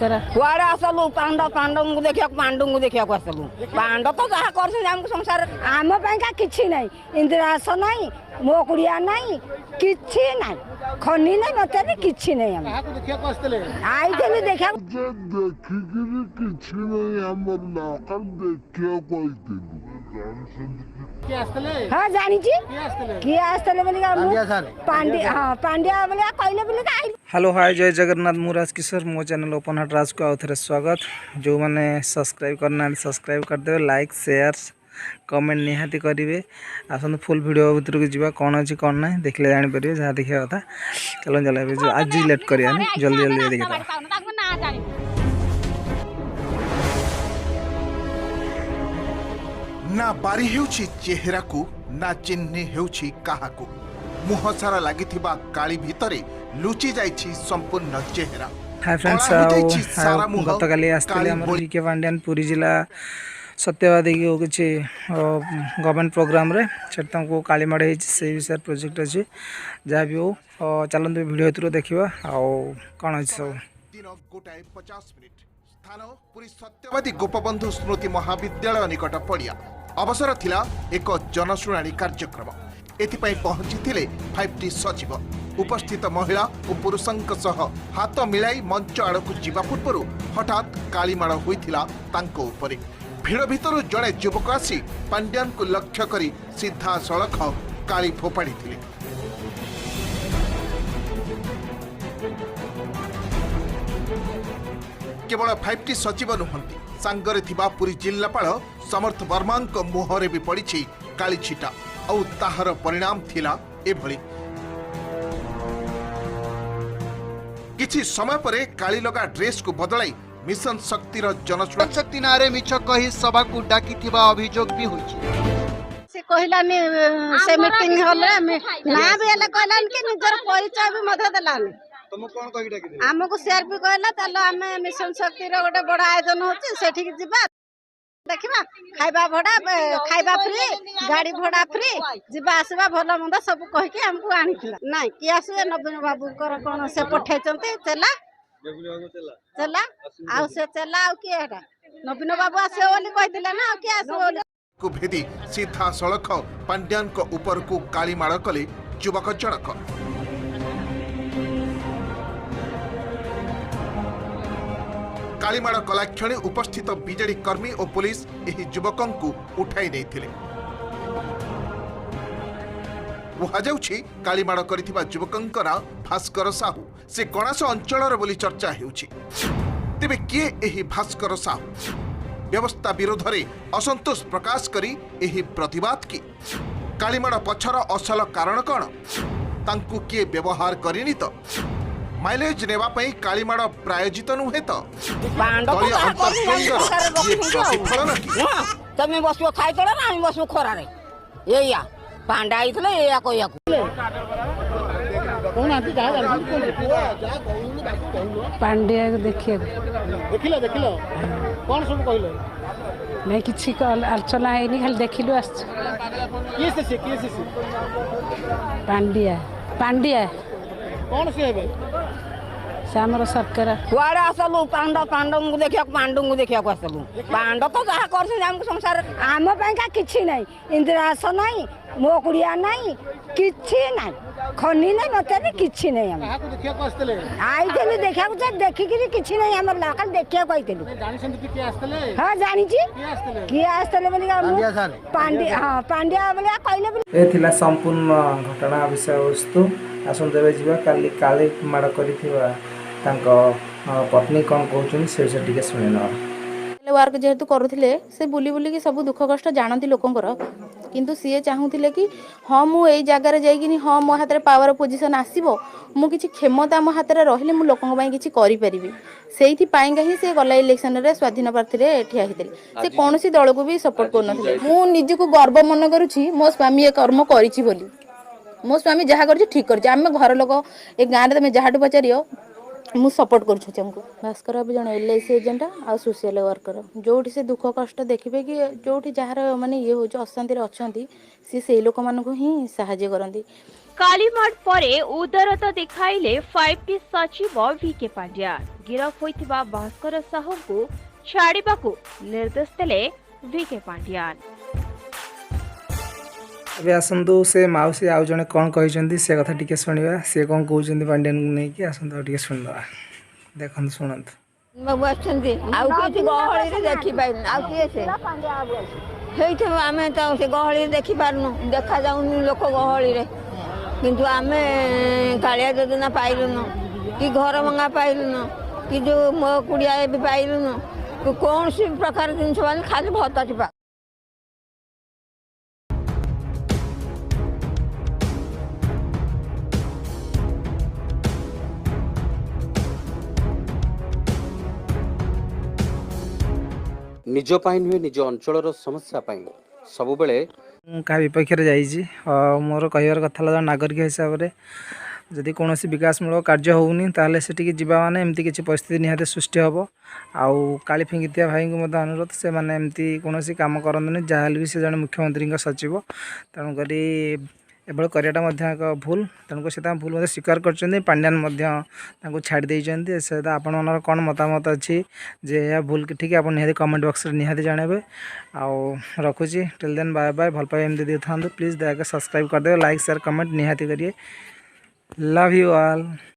कुआड़े आसलु पांडव को देखिया पांडव को देखिया आसलु पांडव तो जहाँ कर संसार आम कि ना इंदिरास ना मो कुड़िया ना कि ना खनी ना मत कि आई देखा हाँ जानी किए आसते पांड्या हाँ पांड्या बोले कहले बोले आई। हेलो हाय जय जगन्नाथ मु राज किशोर मो चैनल ओपन हार्ट राज को आउ थे स्वागत। जो मैंने सब्सक्राइब करना सब्सक्राइब करदे लाइक शेयर कमेंट निहाती करेंगे। आसत फुल वीडियो भीतर को जी कौन अच्छी कौन ना देखले जापर जहाँ देखा कथा चलो चलो आज लेट करा जल्दी जल्दी देखा। ना बारी हेउछि चेहरा को ना चिन्ह हेउछि काहाकू मुह सारा लागिथिबा काली भितरे लुचि जाइछि संपूर्ण चेहरा। हाय फ्रेंड्स गत काली आसते हमर जीके पांड्यान पुरी जिला सत्यवादी की किसी गवर्नमेंट प्रोग्राम रे को कालीमाड़ से विषय प्रोजेक्ट अच्छी जहाँ भी हो चलते वीडियो थ्रू देखा कौन अच्छे सब दिन 50 मिनिट स्थान पुरी सत्यवादी गोपबंधु स्मृति महाविद्यालय निकट पड़िया अवसर थिला एक जनशुणाणी कार्यक्रम। एथिपाई पहुंची 5T सचिव उपस्थित महिला और पुरुषों सह हाथ मिलाई मंच आड़ को जीवा पूर्व हठात कालीमाड़ होइथिला तांको उपरे। भिड़ भितर जड़े युवक आसी पांड्यान को लक्ष्य करी सीधा सड़क काली फोपाड़ी थिले। केवल 5T सचिव नुहंती सांगरे थिबा पुरी जिल्लापाल समर्थ वर्मा मुहरे भी पड़ी काली छिटा और ताहार परिणाम थिला एभली। किछि समय परे काली लगा ड्रेस को बदलाई मिशन शक्तिर जनशुणाणी शक्ति नारे मिछ कही सभा को डाकी थिबा अभियोग भी होइछि। से कहला से मीटिंग हले ना भी हले कहलान कि निजर परिचय भी मध देलान तुम कोन कहि डाकी हमको शेयर भी कहला तले हमें मिशन शक्ति रो गोटे बड़ा आयोजन होछि सेठी जिबा देखिबा खाइबा भड़ा खाइबा फ्री गाड़ी भड़ा फ्री जिबा आसबा भलो मंद सब कह के हमको आनिथिला नाही कि आसबे नवीन बाबू कर कोन से पठै चंते चला चला आ से चला आ के एटा नवीन बाबू आसे बोली कहिदिला ना के आसे बोली को भेदी सीधा सड़क पांड्यान को ऊपर को कालीमाड़ कले युवक जनक। कालीमाड़ कला क्षणे उपस्थित बीजेडी कर्मी और पुलिस एही युवकों को उठाई नहीं थिले। कुहाଯାଉଛି कालीमाड़ करिथिबा युवकों नाम भास्कर साहू से गणास अंचल बोली चर्चा हेउछि। तेबे किए एही भास्कर साहू व्यवस्था विरोध में असंतोष प्रकाश करी एही प्रतिवाद की कालीमाड़ पछर असल कारण कौन तांकु किए व्यवहार करनी तो माइलेज नेवा पई कालीमाड़ प्रायोजित नुहे तो दलीय प्रतिफलन की तमे बसबो खाई तोड़ा ना हम बसबो खरा रे एया पांडा आइतले एया कोया कौन आती जा पांड्या को देखिए देखिलो कौन सब कहले नहीं किछि आलोचना हैनी खाली देखिलु आस किए से पांड्या पांड्या कौन से है हमर सरकार कुआड़े आसलु पांडव को देखिया आसलु पांडव तो जहाँ कर संसार आम कि ना इंदिरास ना मो कुड़िया ना कि ना खनी ना मत कि आई देखा देखिकी कि ना आम लाल देखा हाँ जानी किए आसते पांड्या हाँ पांड्या बोले कहले ये संपूर्ण घटना विषय वस्तु आसते जा काली काली माड़ कर पत्नी कौन कहते से टे शुणे वर्क जेहेतु करुले से बुली बुलिकी सब दुख कष्ट जानती लोकंर किंतु सी चाहूले कि हाँ मुझे जगार जाइए हाँ मो हाथ में पावर पोजिशन आसो मुझे क्षमता मो हाथ में रही मुझे लोकों किसी करी से ही गला इलेक्शन रे स्वाधीन प्रार्थी ठिया होते से कौन दल को भी सपोर्ट कर मु निज को गर्व मन करुँच मो स्वामी ये कर्म करी मो स्वामी जहाँ कर ठीक कर घर लोक ए गाँव में तुम जहाँ पचार ମୁଁ ସପୋର୍ଟ କରୁଛି ଆମକୁ। ଭାସ୍କର ବାବୁ ଜଣେ LIC ଏଜେଣ୍ଟ ଆଉ ସୋସିଆଲ ୱାର୍କର। ଯୋଉଠି ସେ ଦୁଃଖ କଷ୍ଟ ଦେଖିବେ କି ଯୋଉଠି ଯାହାର ମାନେ ଇଏ ହେଉଛି ଅଶାନ୍ତିରେ ଅଛନ୍ତି ସିଏ ସେଇ ଲୋକମାନଙ୍କୁ ହିଁ ସାହାଯ୍ୟ କରନ୍ତି। କାଳିମାଡ଼ ପରେ ଉଦାରତା ଦେଖାଇଲେ 5T ସଚିବ VK ପାଣ୍ଡିଆନ। ଗିରଫ ହୋଇଥିବା ଭାସ୍କର ସାହୁଙ୍କୁ ଛାଡ଼ିବାକୁ ନିର୍ଦ୍ଦେଶ ଦେଲେ VK ପାଣ୍ଡିଆନ। ଏବେ ଆସନ୍ତୁ ସେ ମାଉସୀ ଆଉ ଜଣେ କ'ଣ କହିଛନ୍ତି ସେ କଥା ଟିକେ ଶୁଣିବା। ସିଏ କ'ଣ କହୁଛନ୍ତି ପାଣ୍ଡିଆନକୁ ନେଇକି ଆସନ୍ତୁ ଆଉ ଟିକେ ଶୁଣିଦେବା। ଦେଖନ୍ତୁ ଶୁଣନ୍ତୁ। ବାବୁ ଆସିଛନ୍ତି ଆଉ କିଛି ଗହଳିରେ ଦେଖିପାରିଲୁନି। ଆଉ କିଏ ସେ ହେଇଥିବ ଆମେ ତ ସେ ଗହଳିରେ ଦେଖିପାରୁନୁ, ଦେଖାଯାଉନି ଲୋକ ଗହଳିରେ। କିନ୍ତୁ ଆମେ କାଳିଆ ଯୋଜନା ପାଇଲୁନୁ କି ଘର ଭଙ୍ଗା ପାଇଲୁନୁ କି ଯେଉଁ ମୋ କୁଡ଼ିଆ ବି ପାଇଲୁନୁ କୌଣସି ପ୍ରକାର ଜିନିଷ ମାନେ ଖାଲି ଭତ୍ତା ଟିପା। निज पाई नुहे निज अंचल समस्या सबुबले क्या विपक्ष जाइए मोर कहबार कथा नागरिक हिसाब से जदि कौन विकासमूलक कार्य होनी ताले से जीवा माने एमती किसी परिस्थिति निहाती सृष्टि हम आउ काली फिंगितिया भाई को अनुरोध से मैंने एमती कौन काम करते जहाँ भी से जड़े मुख्यमंत्री सचिव तेणुक एभଳି कराटा एक भूल तेणुक से भूल स्वीकार कर पांड्यान छाड़ देते सहित आपण मन कौन मतामत अच्छी जे यह भूल कि ठीक आप निहाती कमेंट बॉक्स में निहाती जानवे आउ रखुची टिल देन बाय बाय भल पाए एमती था प्लीज दया सब्सक्राइब करदे लाइक शेयर कमेंट निहाती करिए लव यू ऑल।